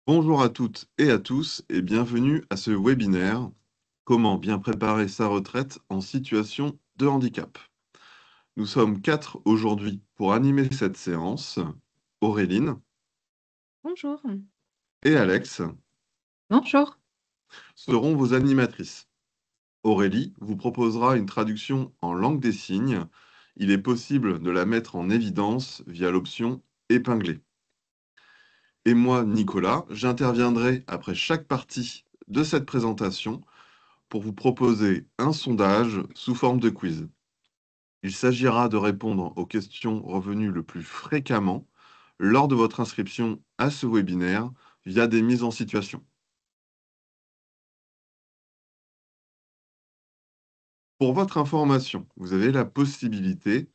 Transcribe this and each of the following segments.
Bonjour à toutes et à tous et bienvenue à ce webinaire Comment bien préparer sa retraite en situation de handicap. Nous sommes quatre aujourd'hui pour animer cette séance. Auréline Bonjour. et Alex Bonjour. seront vos animatrices. Aurélie vous proposera une traduction en langue des signes. Il est possible de la mettre en évidence via l'option épingler. Et moi, Nicolas, j'interviendrai après chaque partie de cette présentation pour vous proposer un sondage sous forme de quiz. Il s'agira de répondre aux questions revenues le plus fréquemment lors de votre inscription à ce webinaire via des mises en situation. Pour votre information, vous avez la possibilité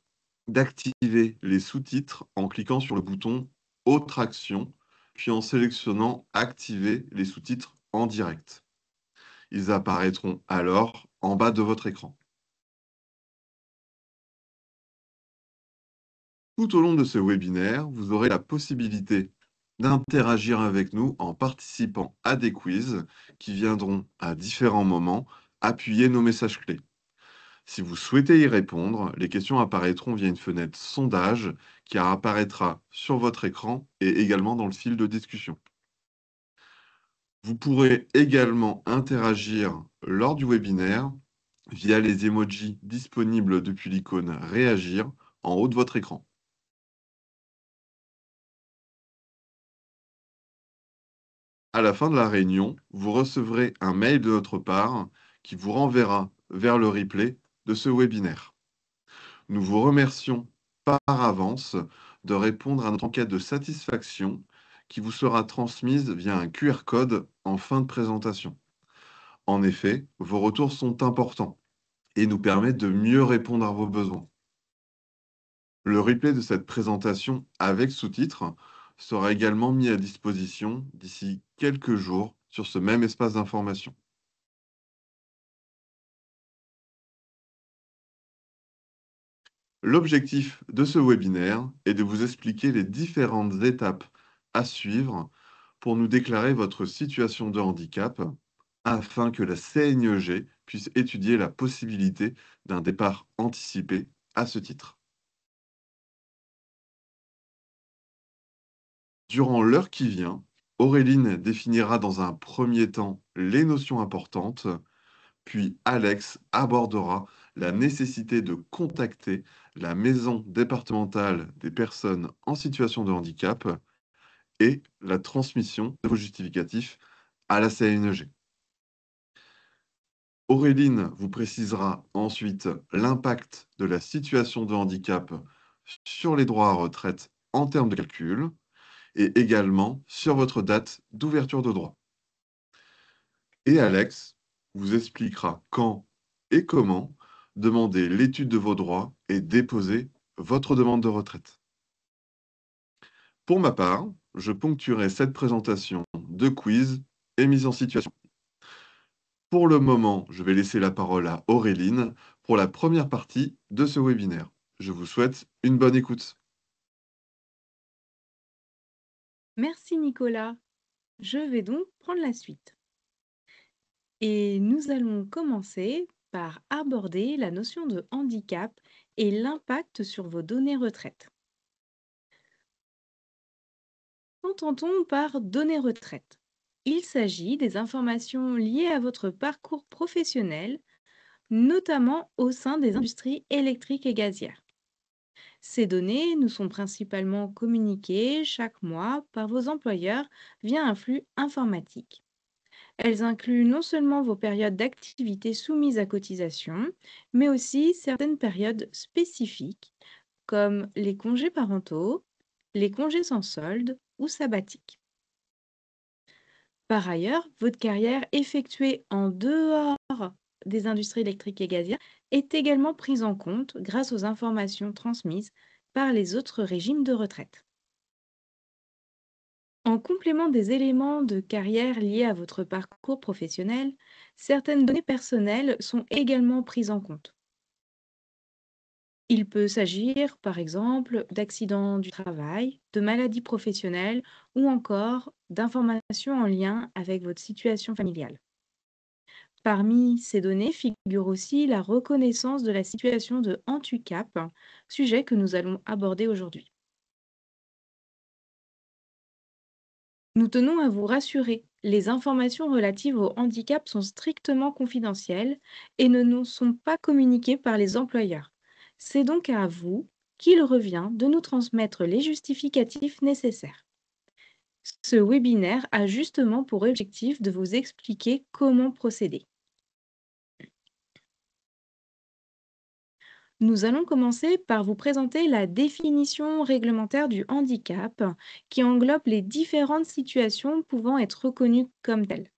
d'activer les sous-titres en cliquant sur le bouton Autre action, puis en sélectionnant Activer les sous-titres en direct. Ils apparaîtront alors en bas de votre écran. Tout au long de ce webinaire, vous aurez la possibilité d'interagir avec nous en participant à des quiz qui viendront à différents moments appuyer nos messages clés. Si vous souhaitez y répondre, les questions apparaîtront via une fenêtre sondage qui apparaîtra sur votre écran et également dans le fil de discussion. Vous pourrez également interagir lors du webinaire via les emojis disponibles depuis l'icône Réagir en haut de votre écran. À la fin de la réunion, vous recevrez un mail de notre part qui vous renverra vers le replay de ce webinaire. Nous vous remercions par avance de répondre à notre enquête de satisfaction qui vous sera transmise via un QR code en fin de présentation. En effet, vos retours sont importants et nous permettent de mieux répondre à vos besoins. Le replay de cette présentation avec sous-titres sera également mis à disposition d'ici quelques jours sur ce même espace d'information. L'objectif de ce webinaire est de vous expliquer les différentes étapes à suivre pour nous déclarer votre situation de handicap afin que la CNEG puisse étudier la possibilité d'un départ anticipé à ce titre. Durant l'heure qui vient, Auréline définira dans un premier temps les notions importantes, puis Alex abordera la nécessité de contacter la maison départementale des personnes en situation de handicap et la transmission de vos justificatifs à la CNEG. Auréline vous précisera ensuite l'impact de la situation de handicap sur les droits à retraite en termes de calcul et également sur votre date d'ouverture de droit. Et Alex vous expliquera quand et comment demander l'étude de vos droits et déposer votre demande de retraite. Pour ma part, je ponctuerai cette présentation de quiz et mise en situation. Pour le moment, je vais laisser la parole à Auréline pour la première partie de ce webinaire. Je vous souhaite une bonne écoute. Merci Nicolas. Je vais donc prendre la suite. Et nous allons commencer par aborder la notion de handicap et l'impact sur vos données retraite. Qu'entend-on par données retraite? Il s'agit des informations liées à votre parcours professionnel, notamment au sein des industries électriques et gazières. Ces données nous sont principalement communiquées chaque mois par vos employeurs via un flux informatique. Elles incluent non seulement vos périodes d'activité soumises à cotisation, mais aussi certaines périodes spécifiques, comme les congés parentaux, les congés sans solde ou sabbatiques. Par ailleurs, votre carrière effectuée en dehors des industries électriques et gazières est également prise en compte grâce aux informations transmises par les autres régimes de retraite. En complément des éléments de carrière liés à votre parcours professionnel, certaines données personnelles sont également prises en compte. Il peut s'agir, par exemple, d'accidents du travail, de maladies professionnelles ou encore d'informations en lien avec votre situation familiale. Parmi ces données figure aussi la reconnaissance de la situation de handicap, sujet que nous allons aborder aujourd'hui. Nous tenons à vous rassurer, les informations relatives au handicap sont strictement confidentielles et ne nous sont pas communiquées par les employeurs. C'est donc à vous qu'il revient de nous transmettre les justificatifs nécessaires. Ce webinaire a justement pour objectif de vous expliquer comment procéder. Nous allons commencer par vous présenter la définition réglementaire du handicap qui englobe les différentes situations pouvant être reconnues comme telles.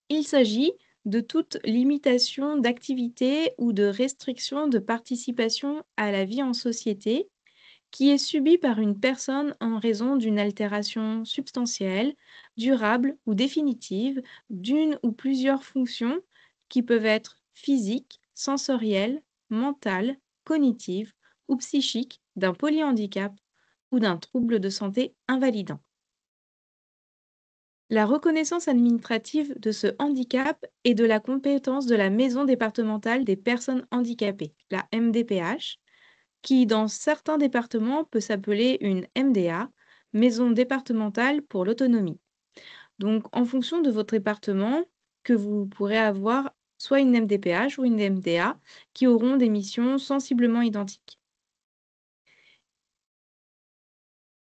Il s'agit de toute limitation d'activité ou de restriction de participation à la vie en société qui est subie par une personne en raison d'une altération substantielle, durable ou définitive d'une ou plusieurs fonctions qui peuvent être physiques, sensorielles, mentales, cognitives ou psychiques d'un polyhandicap ou d'un trouble de santé invalidant. La reconnaissance administrative de ce handicap est de la compétence de la Maison départementale des personnes handicapées, la MDPH, qui dans certains départements peut s'appeler une MDA, Maison départementale pour l'autonomie. Donc en fonction de votre département, que vous pourrez avoir soit une MDPH ou une MDA qui auront des missions sensiblement identiques.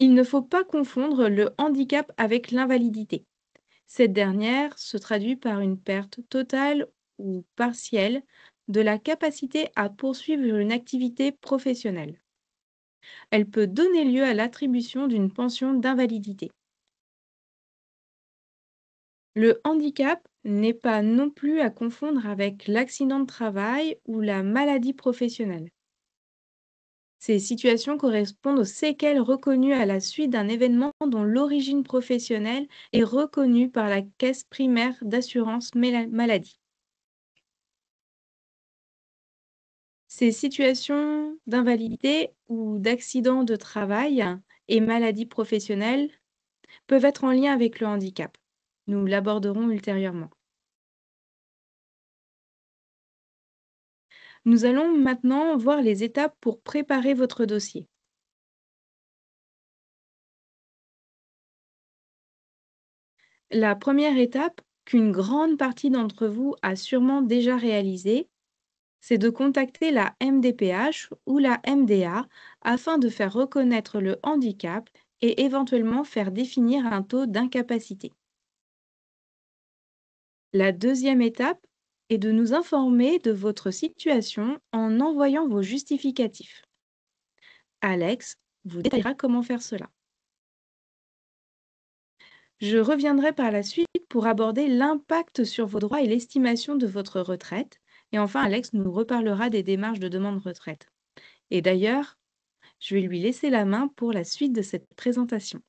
Il ne faut pas confondre le handicap avec l'invalidité. Cette dernière se traduit par une perte totale ou partielle de la capacité à poursuivre une activité professionnelle. Elle peut donner lieu à l'attribution d'une pension d'invalidité. Le handicap n'est pas non plus à confondre avec l'accident de travail ou la maladie professionnelle. Ces situations correspondent aux séquelles reconnues à la suite d'un événement dont l'origine professionnelle est reconnue par la caisse primaire d'assurance maladie. Ces situations d'invalidité ou d'accident de travail et maladie professionnelle peuvent être en lien avec le handicap. Nous l'aborderons ultérieurement. Nous allons maintenant voir les étapes pour préparer votre dossier. La première étape, qu'une grande partie d'entre vous a sûrement déjà réalisée, c'est de contacter la MDPH ou la MDA afin de faire reconnaître le handicap et éventuellement faire définir un taux d'incapacité. La deuxième étape est de nous informer de votre situation en envoyant vos justificatifs. Alex vous détaillera comment faire cela. Je reviendrai par la suite pour aborder l'impact sur vos droits et l'estimation de votre retraite. Et enfin, Alex nous reparlera des démarches de demande de retraite. Et d'ailleurs, je vais lui laisser la main pour la suite de cette présentation.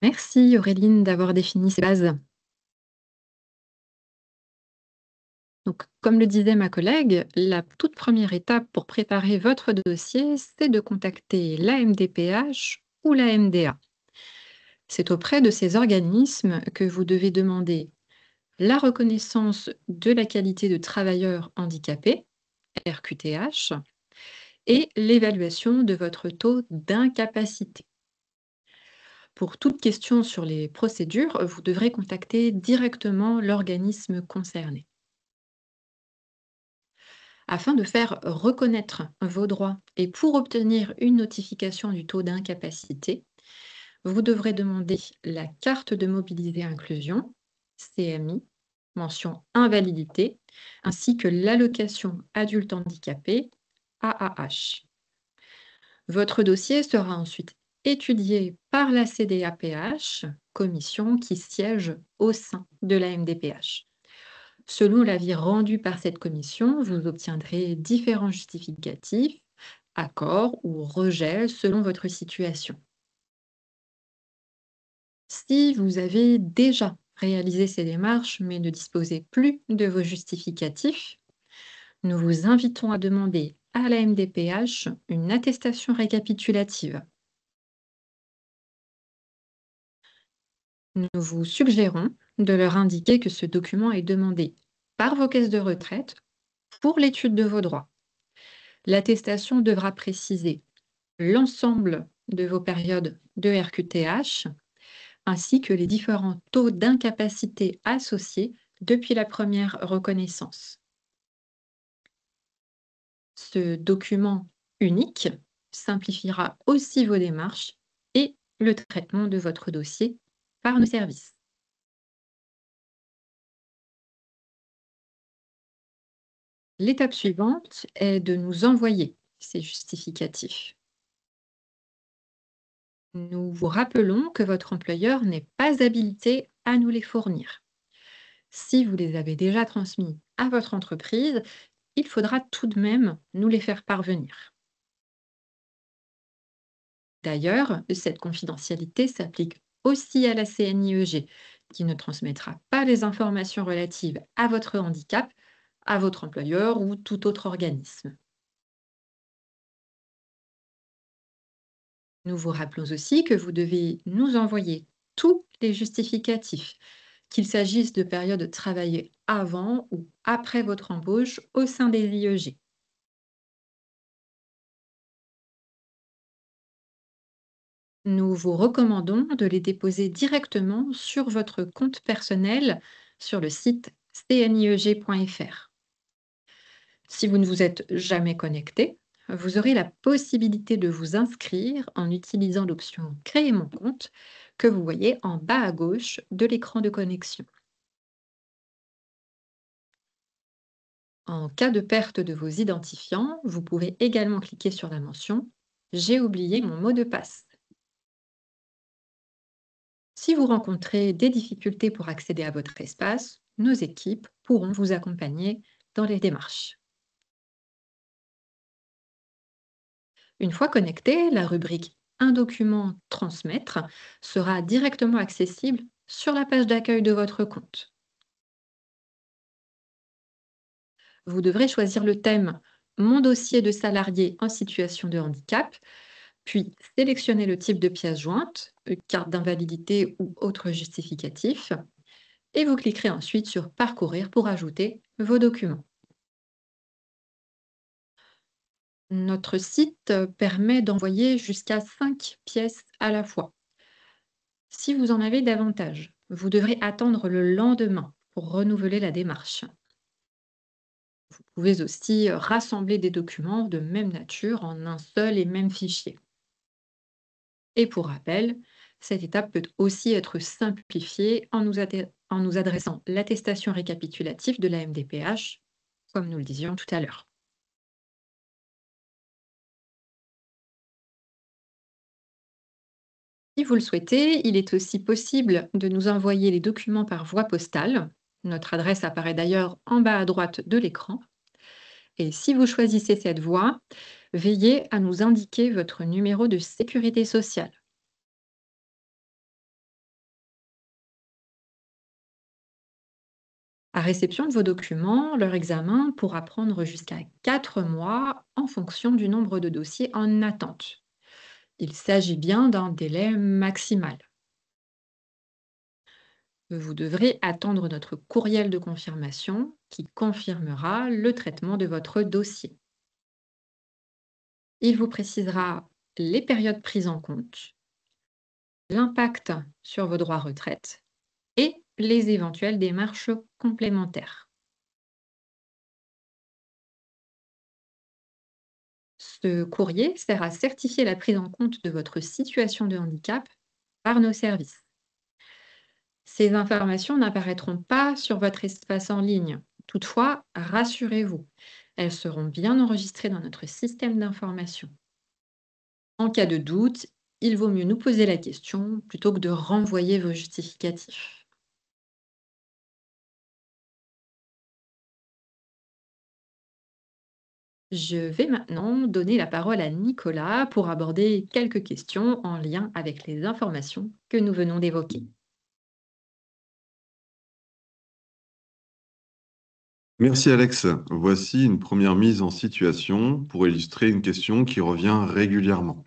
Merci Auréline d'avoir défini ces bases. Donc, comme le disait ma collègue, la toute première étape pour préparer votre dossier, c'est de contacter la MDPH ou la MDA. C'est auprès de ces organismes que vous devez demander la reconnaissance de la qualité de travailleur handicapé, RQTH, et l'évaluation de votre taux d'incapacité. Pour toute question sur les procédures, vous devrez contacter directement l'organisme concerné. Afin de faire reconnaître vos droits et pour obtenir une notification du taux d'incapacité, vous devrez demander la carte de mobilité inclusion, CMI, mention invalidité, ainsi que l'allocation adulte handicapé, AAH. Votre dossier sera ensuite étudié par la CDAPH, commission qui siège au sein de la MDPH. Selon l'avis rendu par cette commission, vous obtiendrez différents justificatifs, accord ou rejet selon votre situation. Si vous avez déjà réalisé ces démarches mais ne disposez plus de vos justificatifs, nous vous invitons à demander à la MDPH une attestation récapitulative. Nous vous suggérons de leur indiquer que ce document est demandé par vos caisses de retraite pour l'étude de vos droits. L'attestation devra préciser l'ensemble de vos périodes de RQTH ainsi que les différents taux d'incapacité associés depuis la première reconnaissance. Ce document unique simplifiera aussi vos démarches et le traitement de votre dossier par nos services. L'étape suivante est de nous envoyer ces justificatifs. Nous vous rappelons que votre employeur n'est pas habilité à nous les fournir. Si vous les avez déjà transmis à votre entreprise, il faudra tout de même nous les faire parvenir. D'ailleurs, cette confidentialité s'applique aussi à la CNIEG, qui ne transmettra pas les informations relatives à votre handicap à votre employeur ou tout autre organisme. Nous vous rappelons aussi que vous devez nous envoyer tous les justificatifs, qu'il s'agisse de périodes travaillées avant ou après votre embauche au sein des IEG. Nous vous recommandons de les déposer directement sur votre compte personnel sur le site cnieg.fr. Si vous ne vous êtes jamais connecté, vous aurez la possibilité de vous inscrire en utilisant l'option Créer mon compte que vous voyez en bas à gauche de l'écran de connexion. En cas de perte de vos identifiants, vous pouvez également cliquer sur la mention J'ai oublié mon mot de passe. Si vous rencontrez des difficultés pour accéder à votre espace, nos équipes pourront vous accompagner dans les démarches. Une fois connecté, la rubrique Un document transmettre sera directement accessible sur la page d'accueil de votre compte. Vous devrez choisir le thème Mon dossier de salarié en situation de handicap, puis sélectionner le type de pièce jointe, carte d'invalidité ou autre justificatif, et vous cliquerez ensuite sur Parcourir pour ajouter vos documents. Notre site permet d'envoyer jusqu'à 5 pièces à la fois. Si vous en avez davantage, vous devrez attendre le lendemain pour renouveler la démarche. Vous pouvez aussi rassembler des documents de même nature en un seul et même fichier. Et pour rappel, cette étape peut aussi être simplifiée en nous adressant l'attestation récapitulative de la MDPH, comme nous le disions tout à l'heure. Si vous le souhaitez, il est aussi possible de nous envoyer les documents par voie postale. Notre adresse apparaît d'ailleurs en bas à droite de l'écran. Et si vous choisissez cette voie, veillez à nous indiquer votre numéro de sécurité sociale. À réception de vos documents, leur examen pourra prendre jusqu'à 4 mois en fonction du nombre de dossiers en attente. Il s'agit bien d'un délai maximal. Vous devrez attendre notre courriel de confirmation qui confirmera le traitement de votre dossier. Il vous précisera les périodes prises en compte, l'impact sur vos droits retraite et les éventuelles démarches complémentaires. Ce courrier sert à certifier la prise en compte de votre situation de handicap par nos services. Ces informations n'apparaîtront pas sur votre espace en ligne. Toutefois, rassurez-vous, elles seront bien enregistrées dans notre système d'information. En cas de doute, il vaut mieux nous poser la question plutôt que de renvoyer vos justificatifs. Je vais maintenant donner la parole à Nicolas pour aborder quelques questions en lien avec les informations que nous venons d'évoquer. Merci Alex. Voici une première mise en situation pour illustrer une question qui revient régulièrement.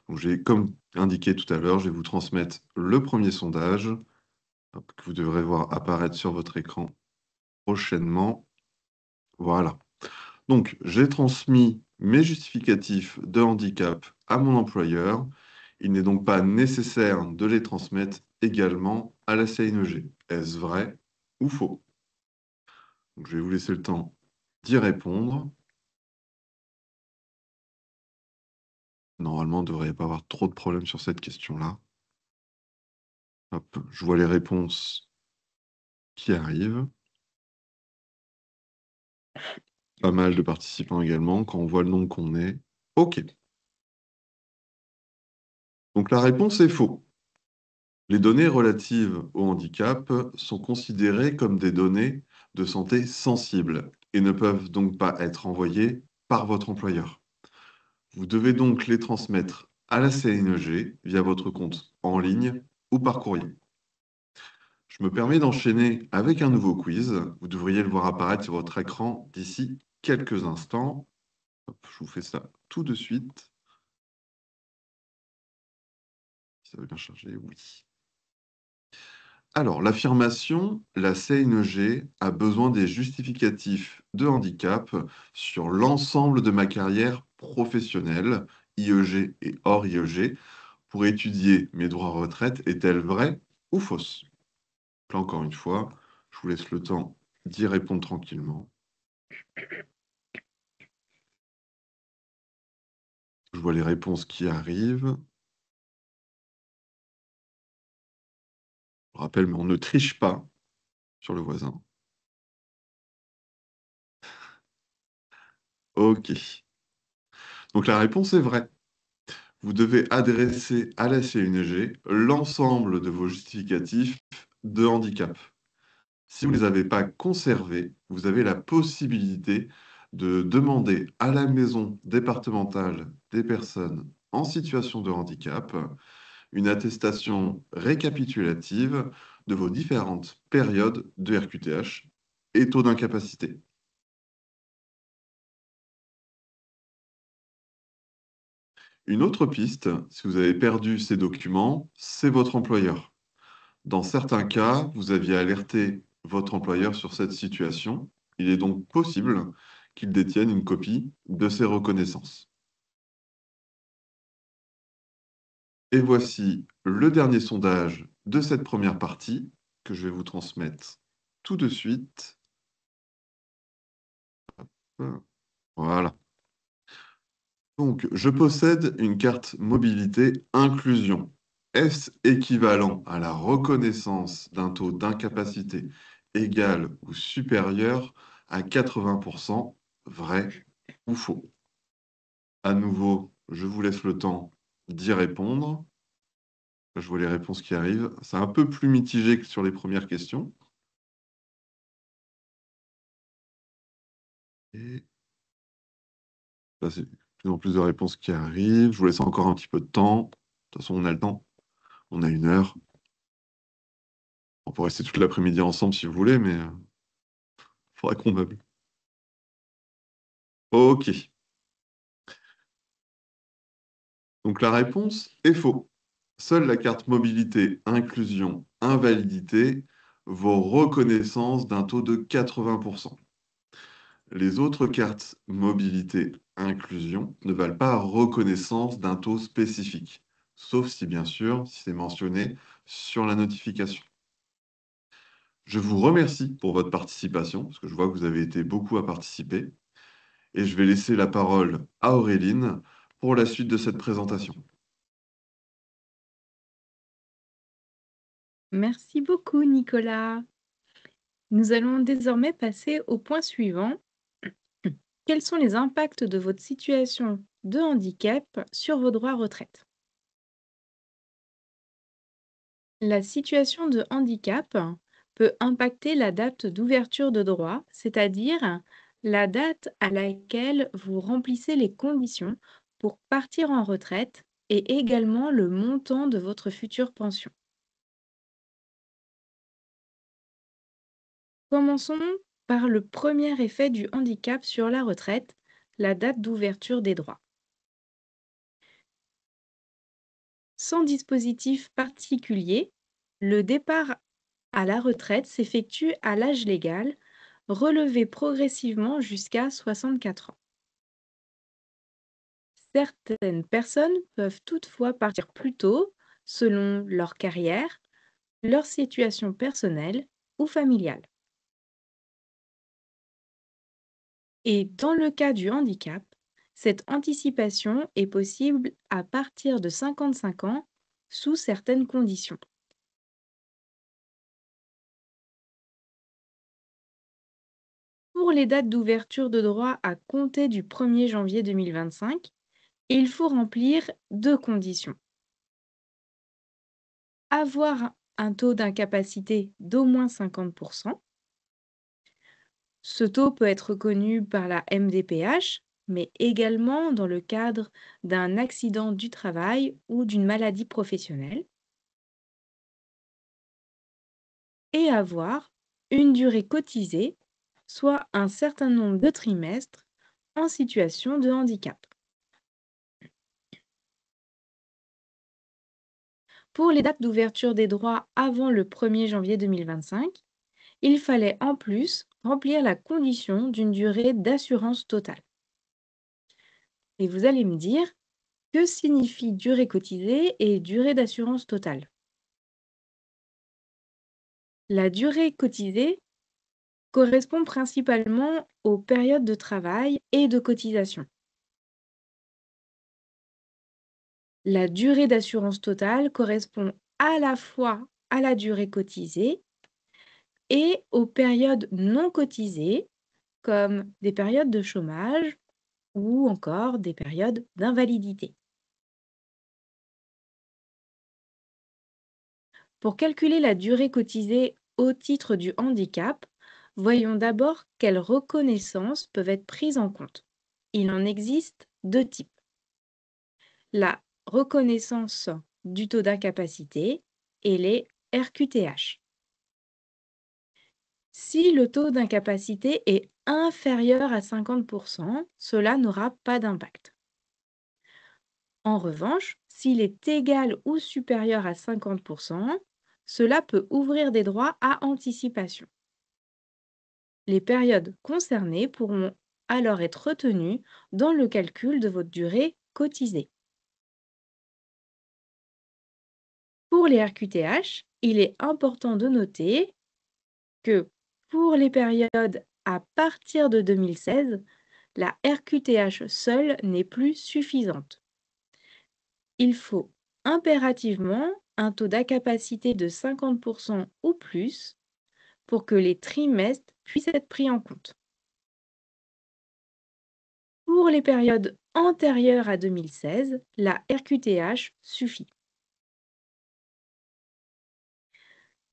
Donc, comme indiqué tout à l'heure, je vais vous transmettre le premier sondage que vous devrez voir apparaître sur votre écran prochainement. Voilà. Donc, j'ai transmis mes justificatifs de handicap à mon employeur. Il n'est donc pas nécessaire de les transmettre également à la CNEG. Est-ce vrai ou faux? Donc, je vais vous laisser le temps d'y répondre. Normalement, il ne devrait pas avoir trop de problèmes sur cette question-là. Hop, je vois les réponses qui arrivent. Pas mal de participants également. Quand on voit le nombre qu'on est, OK. Donc la réponse est faux. Les données relatives au handicap sont considérées comme des données de santé sensibles et ne peuvent donc pas être envoyées par votre employeur. Vous devez donc les transmettre à la CNEG via votre compte en ligne ou par courrier. Je me permets d'enchaîner avec un nouveau quiz. Vous devriez le voir apparaître sur votre écran d'ici quelques instants. Hop, je vous fais ça tout de suite. Ça va bien charger, oui. Alors, l'affirmation, la CNEG a besoin des justificatifs de handicap sur l'ensemble de ma carrière professionnelle, IEG et hors IEG, pour étudier mes droits à retraite, est-elle vraie ou fausse? Là encore une fois, je vous laisse le temps d'y répondre tranquillement. Je vois les réponses qui arrivent. Je rappelle, mais on ne triche pas sur le voisin. OK. Donc la réponse est vraie. Vous devez adresser à la CNG l'ensemble de vos justificatifs de handicap. Si vous ne les avez pas conservés, vous avez la possibilité de demander à la maison départementale des personnes en situation de handicap une attestation récapitulative de vos différentes périodes de RQTH et taux d'incapacité. Une autre piste, si vous avez perdu ces documents, c'est votre employeur. Dans certains cas, vous aviez alerté votre employeur sur cette situation. Il est donc possible qu'il détienne une copie de ces reconnaissances. Et voici le dernier sondage de cette première partie que je vais vous transmettre tout de suite. Voilà. Donc, je possède une carte mobilité inclusion. Est-ce équivalent à la reconnaissance d'un taux d'incapacité égal ou supérieur à 80%, vrai ou faux? À nouveau, je vous laisse le temps d'y répondre. Je vois les réponses qui arrivent. C'est un peu plus mitigé que sur les premières questions. Et là, c'est de plus en plus de réponses qui arrivent. Je vous laisse encore un petit peu de temps. De toute façon, on a le temps. On a 1 heure. On peut rester toute l'après-midi ensemble si vous voulez, mais il faudra qu'on meuble. OK. Donc la réponse est faux. Seule la carte mobilité inclusion invalidité vaut reconnaissance d'un taux de 80%. Les autres cartes mobilité inclusion ne valent pas reconnaissance d'un taux spécifique, sauf si bien sûr, si c'est mentionné sur la notification. Je vous remercie pour votre participation, parce que je vois que vous avez été beaucoup à participer, et je vais laisser la parole à Auréline pour la suite de cette présentation. Merci beaucoup, Nicolas. Nous allons désormais passer au point suivant. Quels sont les impacts de votre situation de handicap sur vos droits à retraite? La situation de handicap peut impacter la date d'ouverture de droit, c'est-à-dire la date à laquelle vous remplissez les conditions pour partir en retraite et également le montant de votre future pension. Commençons par le premier effet du handicap sur la retraite, la date d'ouverture des droits. Sans dispositif particulier, le départ à la retraite s'effectue à l'âge légal, relevé progressivement jusqu'à 64 ans. Certaines personnes peuvent toutefois partir plus tôt selon leur carrière, leur situation personnelle ou familiale. Et dans le cas du handicap, cette anticipation est possible à partir de 55 ans sous certaines conditions. Pour les dates d'ouverture de droit à compter du 1er janvier 2025, il faut remplir deux conditions. Avoir un taux d'incapacité d'au moins 50%. Ce taux peut être reconnu par la MDPH, mais également dans le cadre d'un accident du travail ou d'une maladie professionnelle. Et avoir une durée cotisée, soit un certain nombre de trimestres en situation de handicap. Pour les dates d'ouverture des droits avant le 1er janvier 2025, il fallait en plus remplir la condition d'une durée d'assurance totale. Et vous allez me dire, que signifie durée cotisée et durée d'assurance totale? La durée cotisée correspond principalement aux périodes de travail et de cotisation. La durée d'assurance totale correspond à la fois à la durée cotisée et aux périodes non cotisées, comme des périodes de chômage ou encore des périodes d'invalidité. Pour calculer la durée cotisée au titre du handicap, voyons d'abord quelles reconnaissances peuvent être prises en compte. Il en existe deux types. La reconnaissance du taux d'incapacité et les RQTH. Si le taux d'incapacité est inférieur à 50%, cela n'aura pas d'impact. En revanche, s'il est égal ou supérieur à 50%, cela peut ouvrir des droits à anticipation. Les périodes concernées pourront alors être retenues dans le calcul de votre durée cotisée. Pour les RQTH, il est important de noter que pour les périodes à partir de 2016, la RQTH seule n'est plus suffisante. Il faut impérativement un taux d'incapacité de 50% ou plus pour que les trimestres puissent être pris en compte. Pour les périodes antérieures à 2016, la RQTH suffit.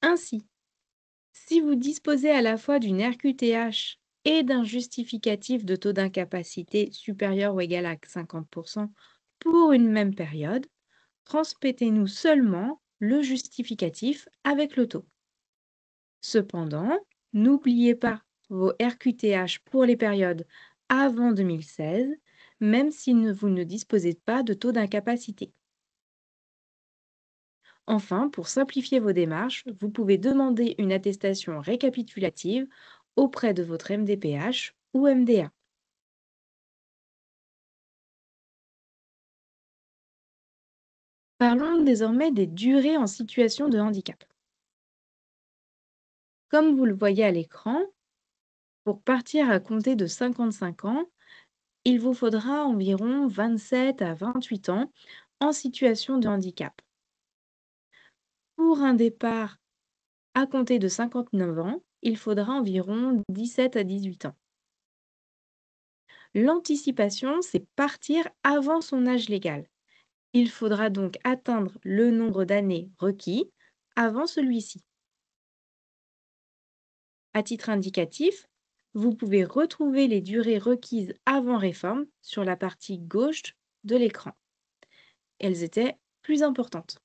Ainsi, si vous disposez à la fois d'une RQTH et d'un justificatif de taux d'incapacité supérieur ou égal à 50% pour une même période, transmettez-nous seulement le justificatif avec le taux. Cependant, n'oubliez pas vos RQTH pour les périodes avant 2016, même si vous ne disposez pas de taux d'incapacité. Enfin, pour simplifier vos démarches, vous pouvez demander une attestation récapitulative auprès de votre MDPH ou MDA. Parlons désormais des durées en situation de handicap. Comme vous le voyez à l'écran, pour partir à compter de 55 ans, il vous faudra environ 27 à 28 ans en situation de handicap. Pour un départ à compter de 59 ans, il faudra environ 17 à 18 ans. L'anticipation, c'est partir avant son âge légal. Il faudra donc atteindre le nombre d'années requis avant celui-ci. À titre indicatif, vous pouvez retrouver les durées requises avant réforme sur la partie gauche de l'écran. Elles étaient plus importantes.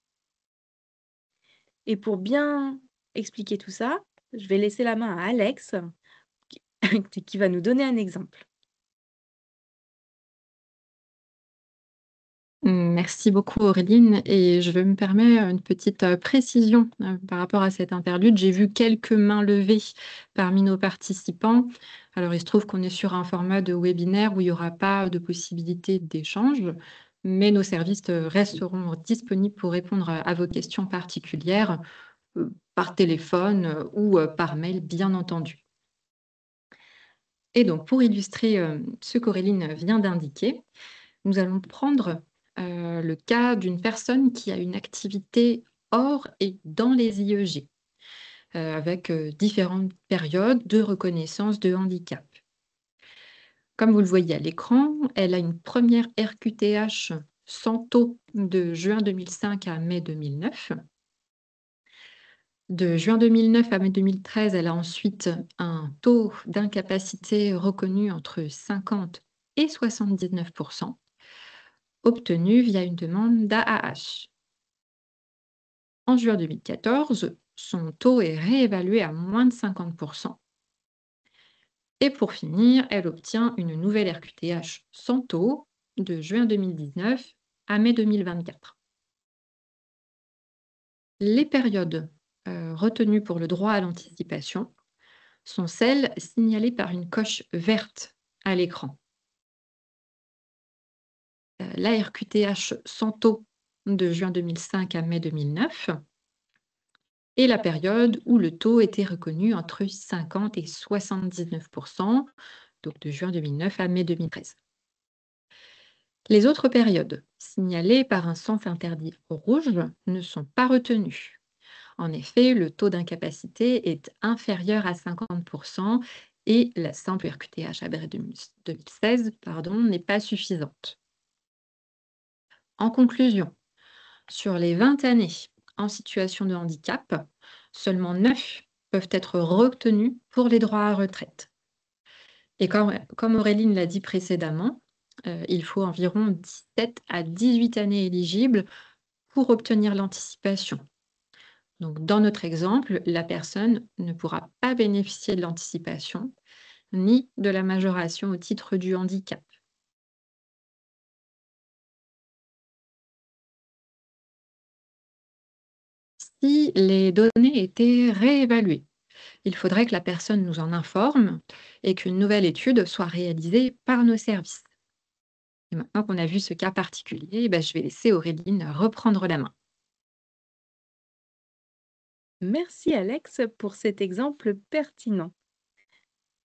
Et pour bien expliquer tout ça, je vais laisser la main à Alex qui va nous donner un exemple. Merci beaucoup Auréline et je me permets une petite, précision, par rapport à cette interlude. J'ai vu quelques mains levées parmi nos participants. Alors il se trouve qu'on est sur un format de webinaire où il y aura pas de possibilité d'échange, mais nos services, resteront disponibles pour répondre à vos questions particulières, par téléphone, ou, par mail bien entendu. Et donc pour illustrer, ce qu'Auréline vient d'indiquer, nous allons prendre, le cas d'une personne qui a une activité hors et dans les IEG, avec, différentes périodes de reconnaissance de handicap. Comme vous le voyez à l'écran, elle a une première RQTH sans taux de juin 2005 à mai 2009. De juin 2009 à mai 2013, elle a ensuite un taux d'incapacité reconnu entre 50 et 79 obtenu via une demande d'AAH. En juin 2014, son taux est réévalué à moins de 50 et pour finir, elle obtient une nouvelle RQTH sans taux de juin 2019 à mai 2024. Les périodes retenues pour le droit à l'anticipation sont celles signalées par une coche verte à l'écran. La RQTH sans taux de juin 2005 à mai 2009 et la période où le taux était reconnu entre 50 et 79 donc de juin 2009 à mai 2013. Les autres périodes signalées par un sens interdit rouge ne sont pas retenues. En effet, le taux d'incapacité est inférieur à 50 et la simple RQTH abrégée 2016 n'est pas suffisante. En conclusion, sur les 20 années en situation de handicap, seulement 9 peuvent être retenues pour les droits à retraite. Et comme Auréline l'a dit précédemment, il faut environ 17 à 18 années éligibles pour obtenir l'anticipation. Donc, dans notre exemple, la personne ne pourra pas bénéficier de l'anticipation ni de la majoration au titre du handicap. Si les données étaient réévaluées, il faudrait que la personne nous en informe et qu'une nouvelle étude soit réalisée par nos services. Et maintenant qu'on a vu ce cas particulier, je vais laisser Auréline reprendre la main. Merci Alex pour cet exemple pertinent.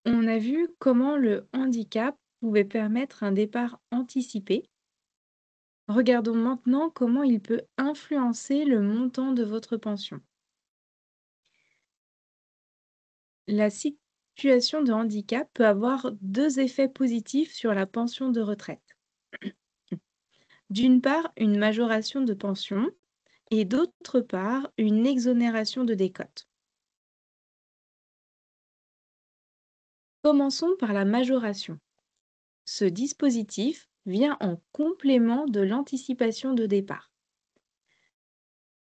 On a vu comment le handicap pouvait permettre un départ anticipé. Regardons maintenant comment il peut influencer le montant de votre pension. La situation de handicap peut avoir deux effets positifs sur la pension de retraite. D'une part, une majoration de pension et d'autre part, une exonération de décote. Commençons par la majoration. Ce dispositif vient en complément de l'anticipation de départ.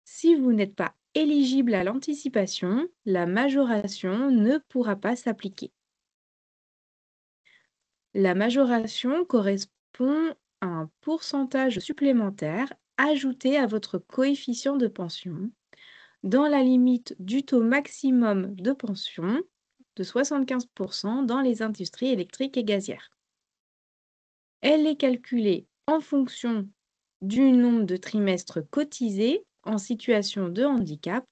Si vous n'êtes pas éligible à l'anticipation, la majoration ne pourra pas s'appliquer. La majoration correspond à un pourcentage supplémentaire ajouté à votre coefficient de pension dans la limite du taux maximum de pension de 75% dans les industries électriques et gazières. Elle est calculée en fonction du nombre de trimestres cotisés en situation de handicap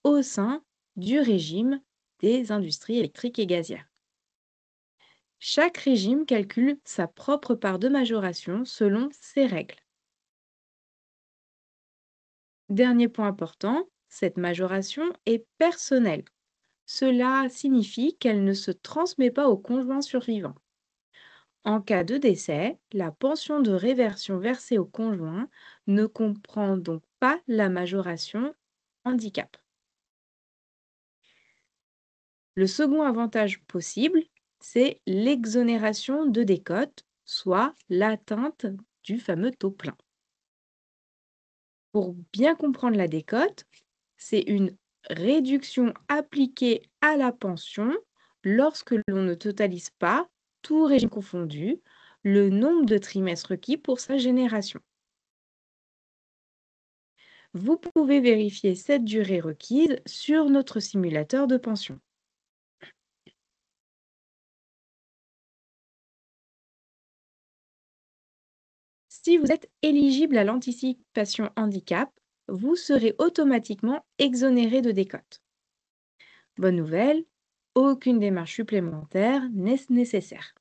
au sein du régime des industries électriques et gazières. Chaque régime calcule sa propre part de majoration selon ses règles. Dernier point important, cette majoration est personnelle. Cela signifie qu'elle ne se transmet pas au conjoint survivant. En cas de décès, la pension de réversion versée au conjoint ne comprend donc pas la majoration handicap. Le second avantage possible, c'est l'exonération de décote, soit l'atteinte du fameux taux plein. Pour bien comprendre la décote, c'est une réduction appliquée à la pension lorsque l'on ne totalise pas, tout régime confondu, le nombre de trimestres requis pour sa génération. Vous pouvez vérifier cette durée requise sur notre simulateur de pension. Si vous êtes éligible à l'anticipation handicap, vous serez automatiquement exonéré de décote. Bonne nouvelle, aucune démarche supplémentaire n'est nécessaire.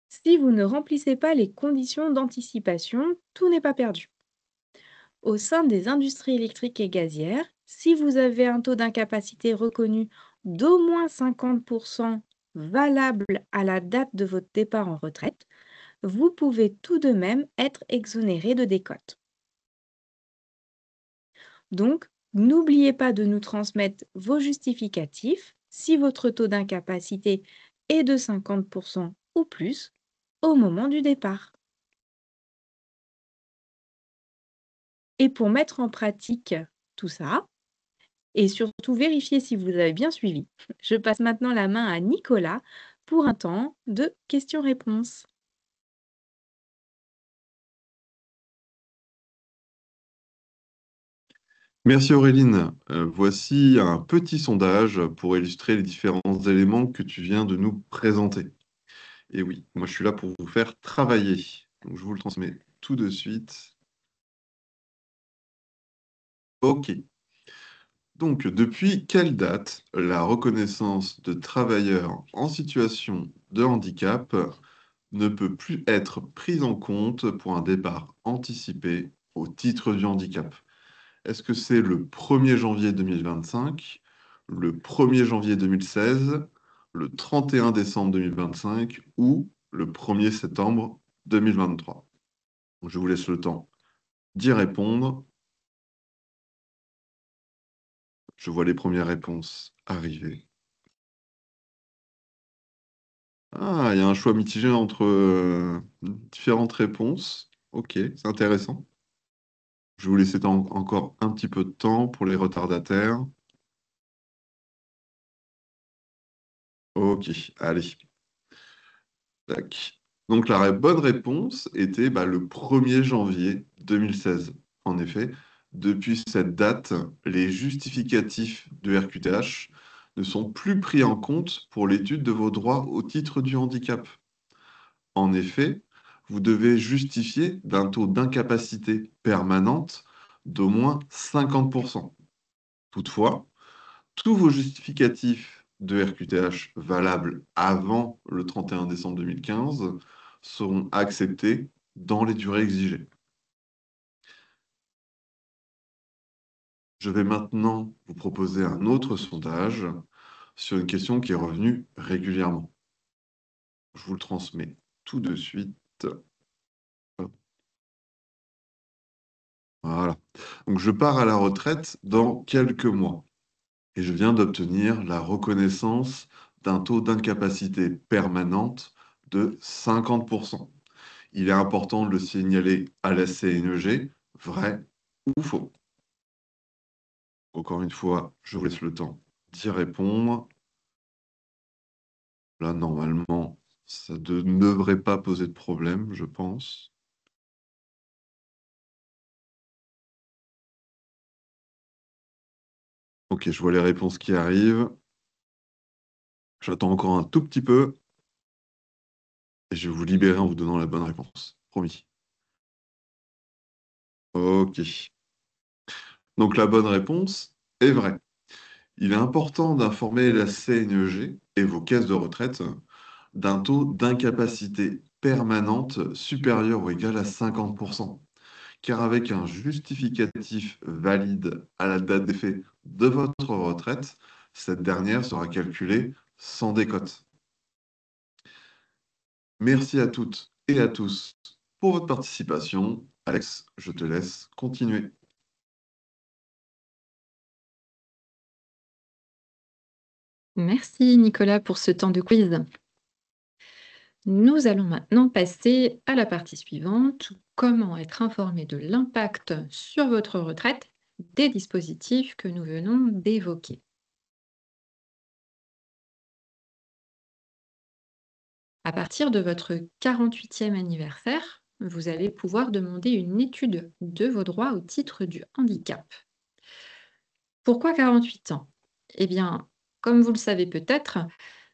Si vous ne remplissez pas les conditions d'anticipation, tout n'est pas perdu. Au sein des industries électriques et gazières, si vous avez un taux d'incapacité reconnu d'au moins 50% valable à la date de votre départ en retraite, vous pouvez tout de même être exonéré de décote. Donc, n'oubliez pas de nous transmettre vos justificatifs si votre taux d'incapacité est de 50% ou plus au moment du départ. Et pour mettre en pratique tout ça, et surtout vérifier si vous avez bien suivi, je passe maintenant la main à Nicolas pour un temps de questions-réponses. Merci Auréline. Voici un petit sondage pour illustrer les différents éléments que tu viens de nous présenter. Et oui, moi je suis là pour vous faire travailler. Donc je vous le transmets tout de suite. OK. Donc depuis quelle date la reconnaissance de travailleurs en situation de handicap ne peut plus être prise en compte pour un départ anticipé au titre du handicap? Est-ce que c'est le 1er janvier 2025, le 1er janvier 2016, le 31 décembre 2025 ou le 1er septembre 2023? Je vous laisse le temps d'y répondre. Je vois les premières réponses arriver. Ah, il y a un choix mitigé entre différentes réponses. Ok, c'est intéressant. Je vais vous laisser encore un petit peu de temps pour les retardataires. Ok, allez. Tac. Donc la bonne réponse était le 1er janvier 2016. En effet, depuis cette date, les justificatifs de RQTH ne sont plus pris en compte pour l'étude de vos droits au titre du handicap. En effet, vous devez justifier d'un taux d'incapacité permanente d'au moins 50%. Toutefois, tous vos justificatifs de RQTH valables avant le 31 décembre 2015 seront acceptés dans les durées exigées. Je vais maintenant vous proposer un autre sondage sur une question qui est revenue régulièrement. Je vous le transmets tout de suite. Voilà. Donc, je pars à la retraite dans quelques mois et je viens d'obtenir la reconnaissance d'un taux d'incapacité permanente de 50%. Il est important de le signaler à la CNEG, vrai ou faux. Encore une fois, je vous laisse le temps d'y répondre. Là, normalement, ça ne devrait pas poser de problème, je pense. Ok, je vois les réponses qui arrivent. J'attends encore un tout petit peu et je vais vous libérer en vous donnant la bonne réponse. Promis. Ok. Donc la bonne réponse est vraie. Il est important d'informer la CNEG et vos caisses de retraite d'un taux d'incapacité permanente supérieur ou égal à 50%. Car avec un justificatif valide à la date d'effet de votre retraite, cette dernière sera calculée sans décote. Merci à toutes et à tous pour votre participation. Alex, je te laisse continuer. Merci Nicolas pour ce temps de quiz. Nous allons maintenant passer à la partie suivante, comment être informé de l'impact sur votre retraite des dispositifs que nous venons d'évoquer. À partir de votre 48e anniversaire, vous allez pouvoir demander une étude de vos droits au titre du handicap. Pourquoi 48 ans? Eh bien, comme vous le savez peut-être,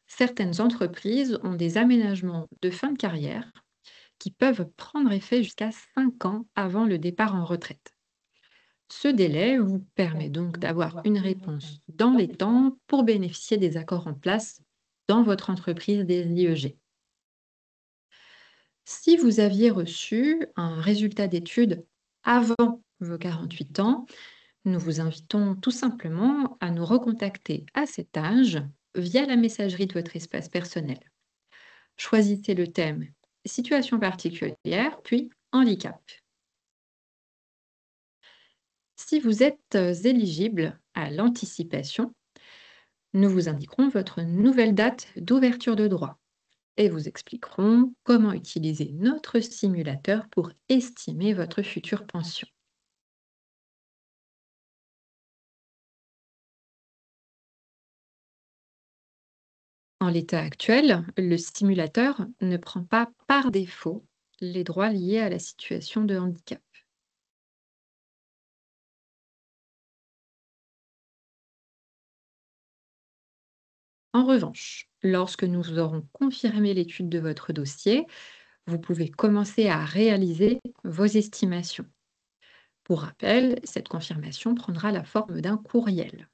certaines entreprises ont des aménagements de fin de carrière qui peuvent prendre effet jusqu'à 5 ans avant le départ en retraite. Ce délai vous permet donc d'avoir une réponse dans les temps pour bénéficier des accords en place dans votre entreprise des IEG. Si vous aviez reçu un résultat d'étude avant vos 48 ans, nous vous invitons tout simplement à nous recontacter à cet âge via la messagerie de votre espace personnel. Choisissez le thème situation particulière, puis handicap. Si vous êtes éligible à l'anticipation, nous vous indiquerons votre nouvelle date d'ouverture de droit et vous expliquerons comment utiliser notre simulateur pour estimer votre future pension. En l'état actuel, le simulateur ne prend pas par défaut les droits liés à la situation de handicap. En revanche, lorsque nous aurons confirmé l'étude de votre dossier, vous pouvez commencer à réaliser vos estimations. Pour rappel, cette confirmation prendra la forme d'un courriel.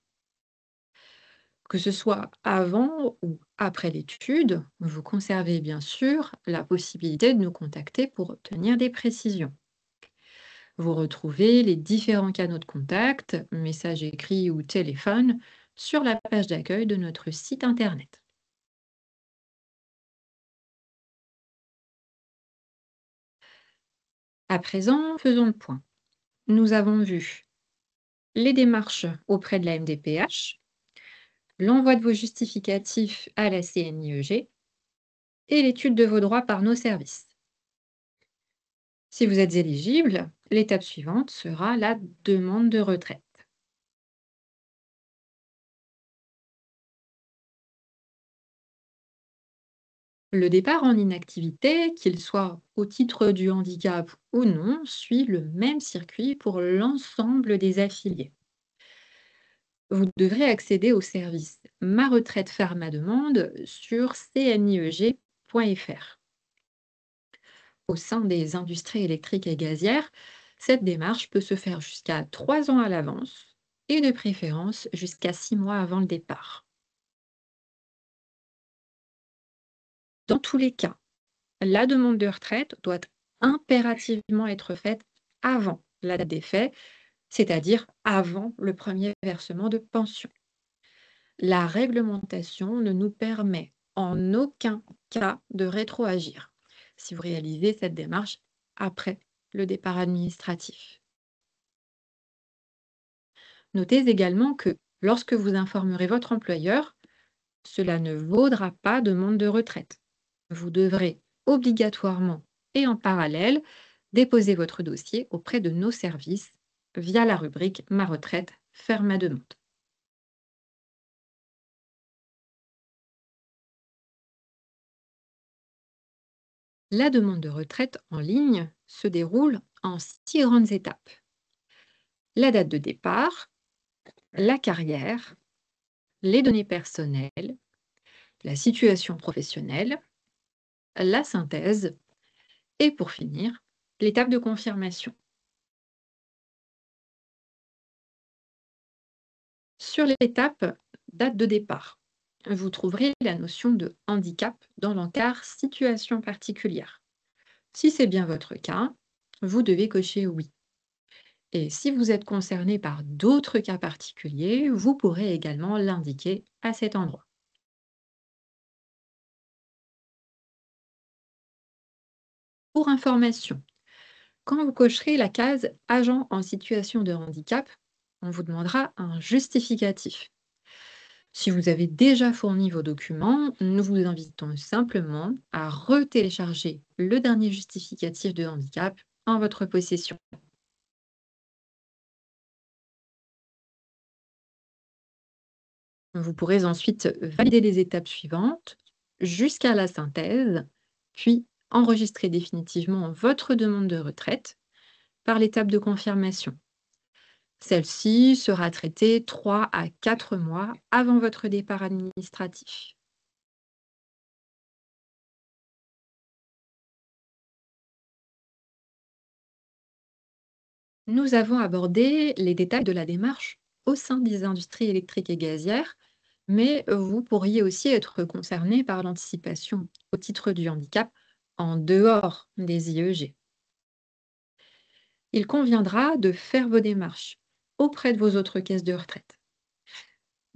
Que ce soit avant ou après l'étude, vous conservez bien sûr la possibilité de nous contacter pour obtenir des précisions. Vous retrouvez les différents canaux de contact, messages écrits ou téléphone, sur la page d'accueil de notre site internet. À présent, faisons le point. Nous avons vu les démarches auprès de la MDPH, l'envoi de vos justificatifs à la CNIEG et l'étude de vos droits par nos services. Si vous êtes éligible, l'étape suivante sera la demande de retraite. Le départ en inactivité, qu'il soit au titre du handicap ou non, suit le même circuit pour l'ensemble des affiliés. Vous devrez accéder au service Ma retraite ferme ma demande sur cnieg.fr. Au sein des industries électriques et gazières, cette démarche peut se faire jusqu'à 3 ans à l'avance et de préférence jusqu'à 6 mois avant le départ. Dans tous les cas, la demande de retraite doit impérativement être faite avant la date des faits, c'est-à-dire avant le premier versement de pension. La réglementation ne nous permet en aucun cas de rétroagir si vous réalisez cette démarche après le départ administratif. Notez également que lorsque vous informerez votre employeur, cela ne vaudra pas demande de retraite. Vous devrez obligatoirement et en parallèle déposer votre dossier auprès de nos services via la rubrique Ma retraite, faire ma demande. La demande de retraite en ligne se déroule en 6 grandes étapes. La date de départ, la carrière, les données personnelles, la situation professionnelle, la synthèse et pour finir, l'étape de confirmation. Sur l'étape date de départ, vous trouverez la notion de handicap dans l'encart situation particulière. Si c'est bien votre cas, vous devez cocher oui. Et si vous êtes concerné par d'autres cas particuliers, vous pourrez également l'indiquer à cet endroit. Pour information, quand vous cocherez la case agent en situation de handicap, on vous demandera un justificatif. Si vous avez déjà fourni vos documents, nous vous invitons simplement à retélécharger le dernier justificatif de handicap en votre possession. Vous pourrez ensuite valider les étapes suivantes, jusqu'à la synthèse, puis enregistrer définitivement votre demande de retraite par l'étape de confirmation. Celle-ci sera traitée 3 à 4 mois avant votre départ administratif. Nous avons abordé les détails de la démarche au sein des industries électriques et gazières, mais vous pourriez aussi être concerné par l'anticipation au titre du handicap en dehors des IEG. Il conviendra de faire vos démarches auprès de vos autres caisses de retraite.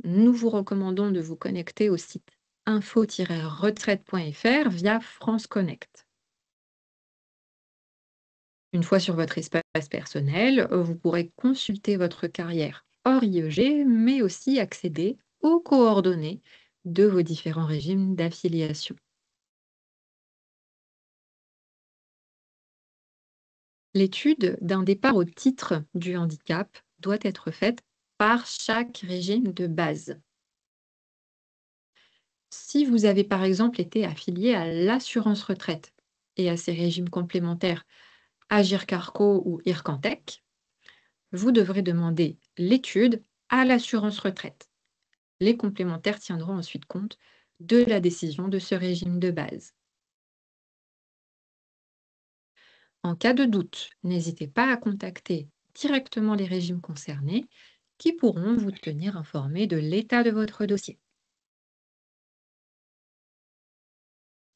Nous vous recommandons de vous connecter au site info-retraite.fr via France Connect. Une fois sur votre espace personnel, vous pourrez consulter votre carrière hors IEG, mais aussi accéder aux coordonnées de vos différents régimes d'affiliation. L'étude d'un départ au titre du handicap doit être faite par chaque régime de base. Si vous avez par exemple été affilié à l'assurance retraite et à ses régimes complémentaires Agir Carco ou Ircantec, vous devrez demander l'étude à l'assurance retraite. Les complémentaires tiendront ensuite compte de la décision de ce régime de base. En cas de doute, n'hésitez pas à contacter directement les régimes concernés qui pourront vous tenir informé de l'état de votre dossier.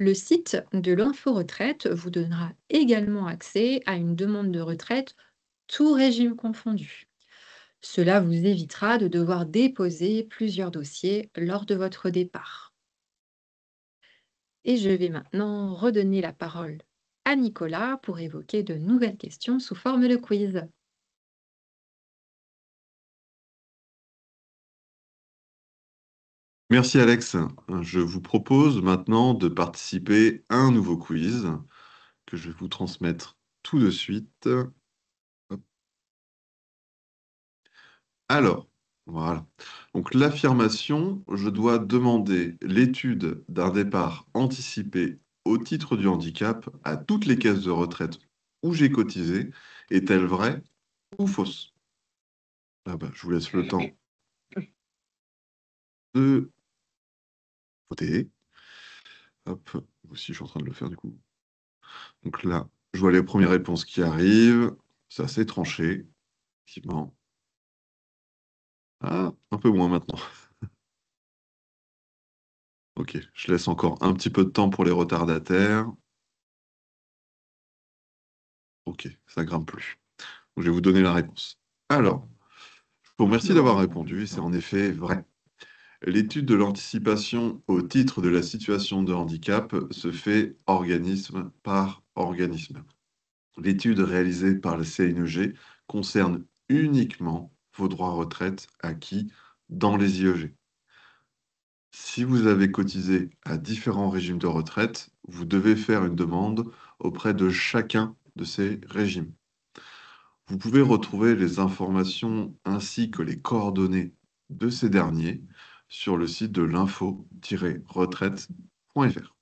Le site de l'Info-Retraite vous donnera également accès à une demande de retraite tout régime confondu. Cela vous évitera de devoir déposer plusieurs dossiers lors de votre départ. Et je vais maintenant redonner la parole à Nicolas pour évoquer de nouvelles questions sous forme de quiz. Merci Alex. Je vous propose maintenant de participer à un nouveau quiz que je vais vous transmettre tout de suite. Hop. Alors, voilà. Donc l'affirmation, je dois demander l'étude d'un départ anticipé au titre du handicap à toutes les caisses de retraite où j'ai cotisé. Est-elle vraie ou fausse? Ah bah, je vous laisse le temps de voter. Hop, moi aussi je suis en train de le faire du coup. Donc là, je vois les premières réponses qui arrivent. C'est assez tranché, effectivement. Ah, un peu moins maintenant. Ok, je laisse encore un petit peu de temps pour les retardataires. Ok, ça grimpe plus. Donc, je vais vous donner la réponse. Alors, je vous remercie d'avoir répondu. C'est en effet vrai. L'étude de l'anticipation au titre de la situation de handicap se fait organisme par organisme. L'étude réalisée par le CNEG concerne uniquement vos droits retraite acquis dans les IEG. Si vous avez cotisé à différents régimes de retraite, vous devez faire une demande auprès de chacun de ces régimes. Vous pouvez retrouver les informations ainsi que les coordonnées de ces derniers sur le site de l'info-retraite.fr.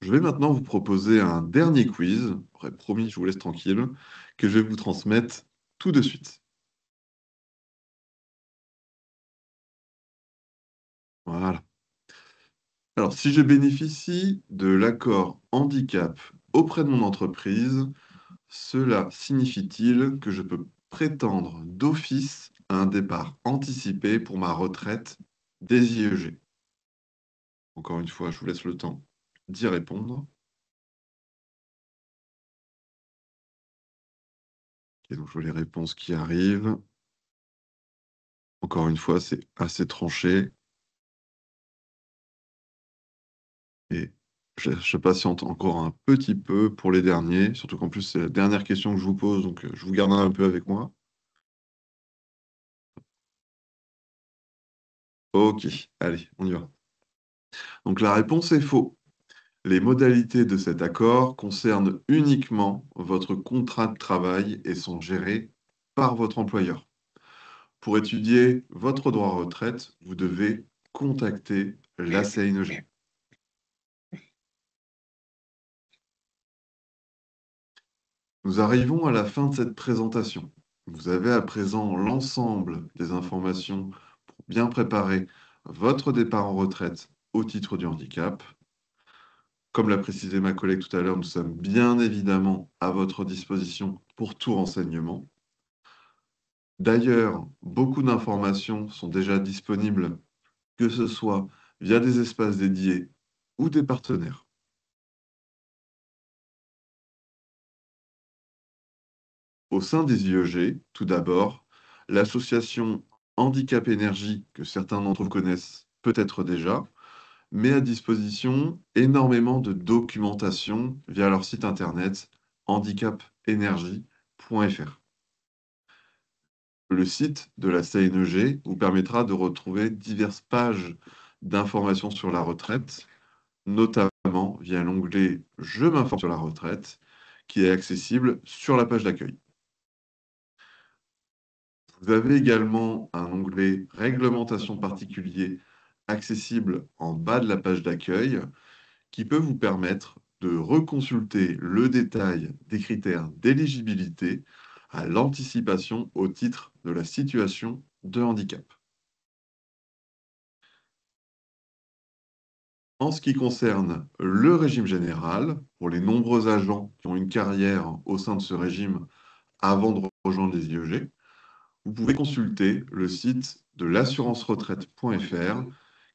Je vais maintenant vous proposer un dernier quiz, promis, je vous laisse tranquille, que je vais vous transmettre tout de suite. Voilà. Alors, si je bénéficie de l'accord handicap auprès de mon entreprise, cela signifie-t-il que je peux prétendre d'office à un départ anticipé pour ma retraite des IEG? Encore une fois, je vous laisse le temps d'y répondre. Et donc, je vois les réponses qui arrivent. Encore une fois, c'est assez tranché. Et je patiente encore un petit peu pour les derniers, surtout qu'en plus, c'est la dernière question que je vous pose, donc je vous garderai un peu avec moi. Ok, allez, on y va. Donc la réponse est faux. Les modalités de cet accord concernent uniquement votre contrat de travail et sont gérées par votre employeur. Pour étudier votre droit à retraite, vous devez contacter la CNEG. Nous arrivons à la fin de cette présentation. Vous avez à présent l'ensemble des informations pour bien préparer votre départ en retraite au titre du handicap. Comme l'a précisé ma collègue tout à l'heure, nous sommes bien évidemment à votre disposition pour tout renseignement. D'ailleurs, beaucoup d'informations sont déjà disponibles, que ce soit via des espaces dédiés ou des partenaires. Au sein des IEG, tout d'abord, l'association Handicap Énergie, que certains d'entre vous connaissent peut-être déjà, met à disposition énormément de documentation via leur site internet handicapenergie.fr. Le site de la CNEG vous permettra de retrouver diverses pages d'informations sur la retraite, notamment via l'onglet Je m'informe sur la retraite, qui est accessible sur la page d'accueil. Vous avez également un onglet Réglementation particulier accessible en bas de la page d'accueil qui peut vous permettre de reconsulter le détail des critères d'éligibilité à l'anticipation au titre de la situation de handicap. En ce qui concerne le régime général, pour les nombreux agents qui ont une carrière au sein de ce régime avant de rejoindre les IEG, vous pouvez consulter le site de l'assurance-retraite.fr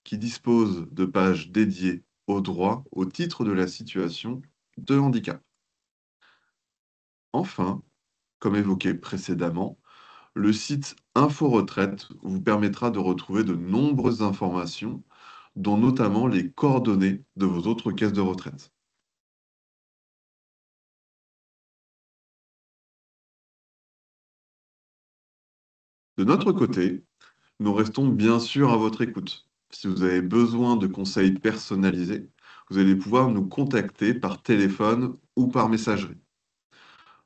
qui dispose de pages dédiées aux droits au titre de la situation de handicap. Enfin, comme évoqué précédemment, le site Info Retraite vous permettra de retrouver de nombreuses informations, dont notamment les coordonnées de vos autres caisses de retraite. De notre côté, nous restons bien sûr à votre écoute. Si vous avez besoin de conseils personnalisés, vous allez pouvoir nous contacter par téléphone ou par messagerie.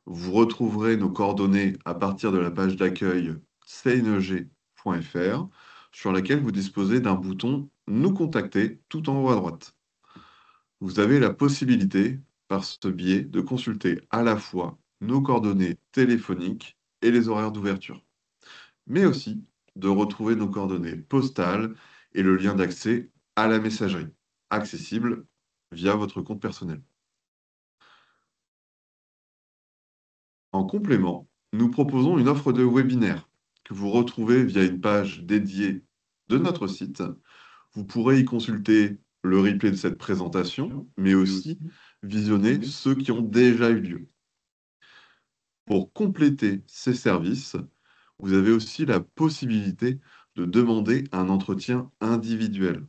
Vous retrouverez nos coordonnées à partir de la page d'accueil cneg.fr sur laquelle vous disposez d'un bouton Nous contacter tout en haut à droite. Vous avez la possibilité, par ce biais, de consulter à la fois nos coordonnées téléphoniques et les horaires d'ouverture, mais aussi de retrouver nos coordonnées postales et le lien d'accès à la messagerie, accessible via votre compte personnel. En complément, nous proposons une offre de webinaire que vous retrouvez via une page dédiée de notre site. Vous pourrez y consulter le replay de cette présentation, mais aussi visionner ceux qui ont déjà eu lieu. Pour compléter ces services, vous avez aussi la possibilité de demander un entretien individuel.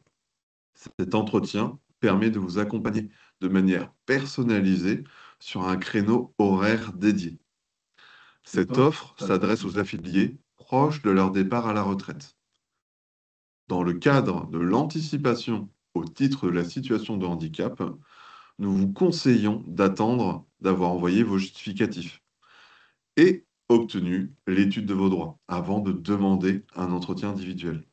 Cet entretien permet de vous accompagner de manière personnalisée sur un créneau horaire dédié. Cette offre s'adresse aux affiliés proches de leur départ à la retraite. Dans le cadre de l'anticipation au titre de la situation de handicap, nous vous conseillons d'attendre d'avoir envoyé vos justificatifs et obtenu l'étude de vos droits avant de demander un entretien individuel.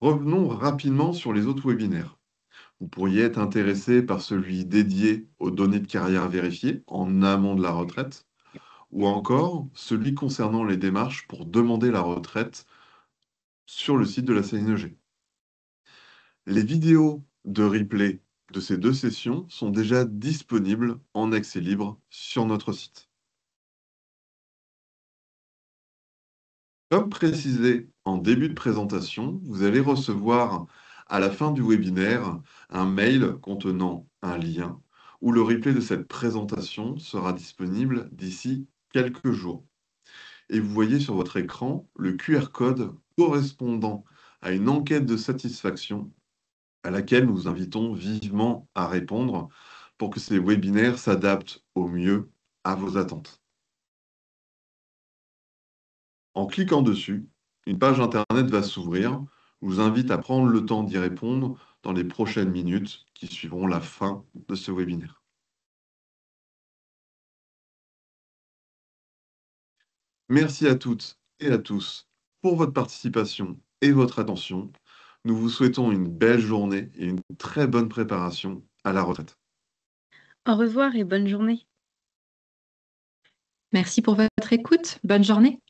Revenons rapidement sur les autres webinaires. Vous pourriez être intéressé par celui dédié aux données de carrière vérifiées en amont de la retraite, ou encore celui concernant les démarches pour demander la retraite sur le site de la CNEG. Les vidéos de replay de ces deux sessions sont déjà disponibles en accès libre sur notre site. Comme précisé en début de présentation, vous allez recevoir à la fin du webinaire un mail contenant un lien où le replay de cette présentation sera disponible d'ici quelques jours. Et vous voyez sur votre écran le QR code correspondant à une enquête de satisfaction à laquelle nous vous invitons vivement à répondre pour que ces webinaires s'adaptent au mieux à vos attentes. En cliquant dessus, une page Internet va s'ouvrir. Je vous invite à prendre le temps d'y répondre dans les prochaines minutes qui suivront la fin de ce webinaire. Merci à toutes et à tous pour votre participation et votre attention. Nous vous souhaitons une belle journée et une très bonne préparation à la retraite. Au revoir et bonne journée. Merci pour votre écoute. Bonne journée.